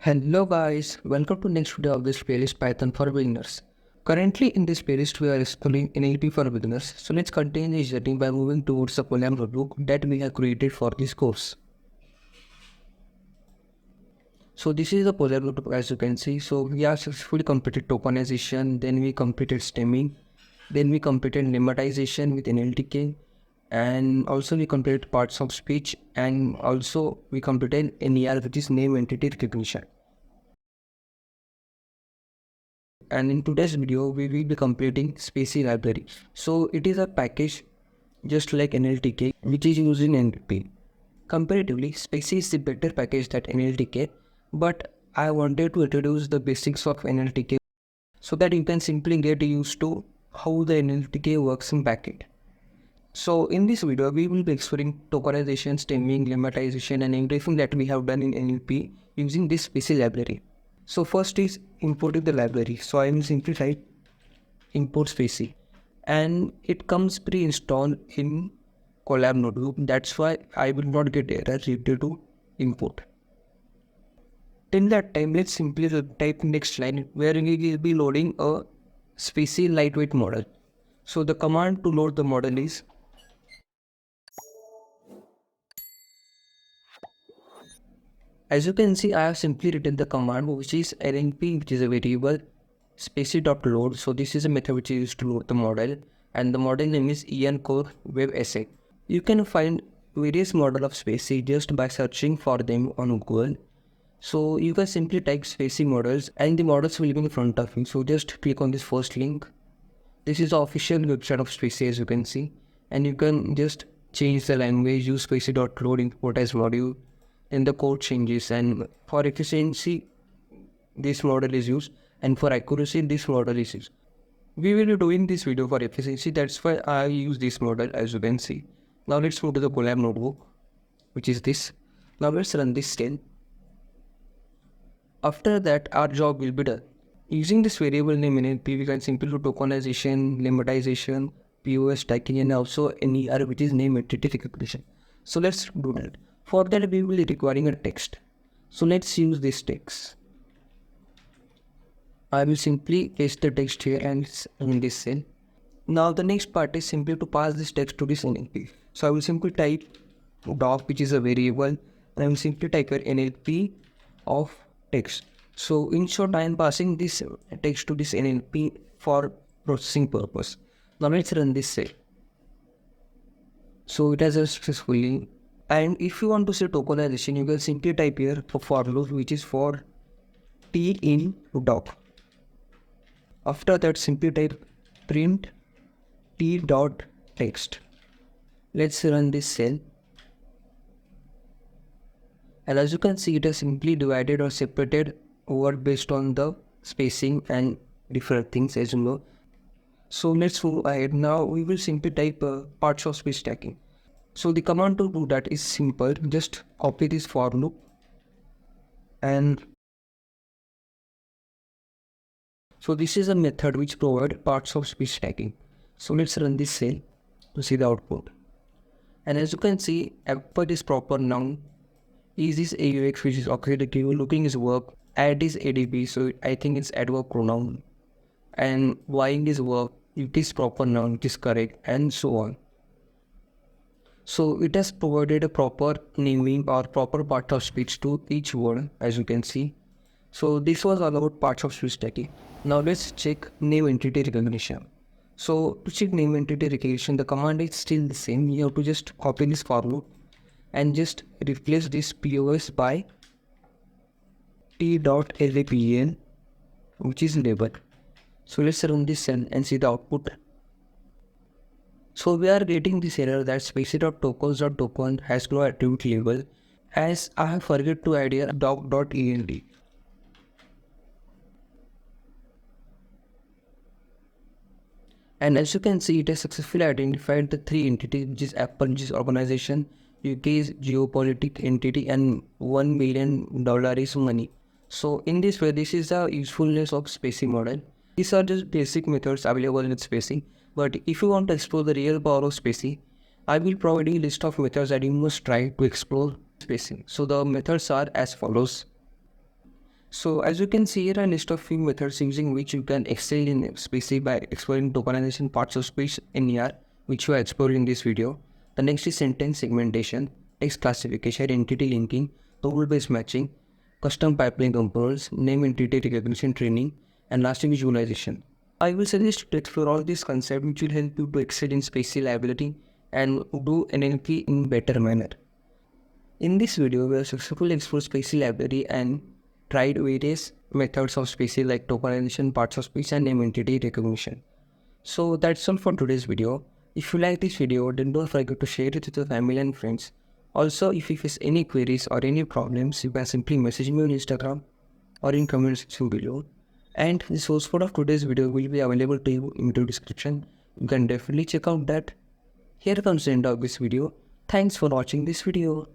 Hello guys, welcome to next video of this playlist Python for beginners. Currently in this playlist we are exploring NLP for beginners. So let's continue this journey by moving towards the program notebook that we have created for this course. So this is the program notebook as you can see. So we have successfully completed tokenization, then we completed stemming, then we completed lemmatization with NLTK, and also we completed parts of speech, and also we completed NER, which is name entity recognition. And in today's video we will be completing Spacy library. So it is a package just like NLTK which is used in NLP. Comparatively, Spacy is the better package than NLTK, but I wanted to introduce the basics of NLTK so that you can simply get used to how the NLTK works in backend. So in this video we will be exploring tokenization, stemming, lemmatization and everything that we have done in NLP using this Spacy library. So first is importing the library. So I will simply type import Spacy and it comes pre-installed in collab notebook. That's why I will not get error related to import. Till that time, let's simply type next line where we will be loading a Spacy lightweight model. So the command to load the model is as you can see, I have simply written the command which is rnp, which is a variable spacy.load. So this is a method which is used to load the model, and the model name is Core Web Essay. You can find various model of Spacy just by searching for them on Google. So you can simply type Spacy models and the models will be in front of you. So just click on this first link. This is the official website of Spacy as you can see, and you can just change the language, use spacy.load import as module, and the code changes, and for efficiency this model is used, and for accuracy this model is used. We will be doing this video for efficiency, that's why I use this model as you can see. Now let's move to the collab notebook, which is this. Now let's run this cell. After that our job will be done. Using this variable name NLP, we can simply do tokenization, lemmatization, POS tagging, and also NER, which is name entity recognition. So let's do that. For that we will be requiring a text. So let's use this text. I will simply paste the text here and in this cell. Now the next part is simply to pass this text to this NLP. So I will simply type doc, which is a variable, and I will simply type here NLP of text. So in short, I am passing this text to this NLP for processing purpose. Now let's run this cell. So it has successfully. And if you want to say tokenization, you can simply type here for loop, which is for t in doc. After that, simply type print t dot text. Let's run this cell. And as you can see, it is simply divided or separated over based on the spacing and different things, as you know. So let's move ahead. Now we will simply type parts of speech tagging. So the command to do that is simple. Just copy this for loop and so this is a method which provides parts of speech tagging. So let's run this cell to see the output. And as you can see, output is proper noun. Is this AUX, which is auxiliary, looking is verb, add is ADP, so I think it's adverb pronoun, and vying is verb, it is proper noun, it is correct, and so on. So it has provided a proper naming or proper part of speech to each word, as you can see. So this was all about parts of speech tagging. Now let's check name entity recognition. So to check name entity recognition, the command is still the same. You have to just copy this for loop and just replace this POS by t.lapen, which is label. So let's run this and see the output. So we are getting this error that spacy.tokens.token has no attribute label, as I have forget to add here doc.end. And as you can see, it has successfully identified the three entities, which is Apple, which is organization, UK is geopolitical entity, and $1 million is money. So in this way, this is the usefulness of Spacy model. These are just basic methods available in Spacy. But if you want to explore the real power of Spacy, I will provide a list of methods that you must try to explore Spacy. So the methods are as follows. So as you can see here, a list of few methods using which you can excel in Spacy by exploring tokenization parts of speech in ER, which you are exploring in this video. The next is sentence segmentation, text classification, entity linking, role-based matching, custom pipeline components, name entity recognition training, and lastly visualization. I will suggest to explore all these concepts which will help you to excel in Spacy liability and do NLP in better manner. In this video, we have successfully explored Spacy library and tried various methods of Spacy like tokenization, parts of speech, and name entity recognition. So that's all for today's video. If you like this video, then don't forget to share it with your family and friends. Also, if you face any queries or any problems, you can simply message me on Instagram or in comment section below. And the source code of today's video will be available to you in the description. You can definitely check out that. Here comes the end of this video. Thanks for watching this video.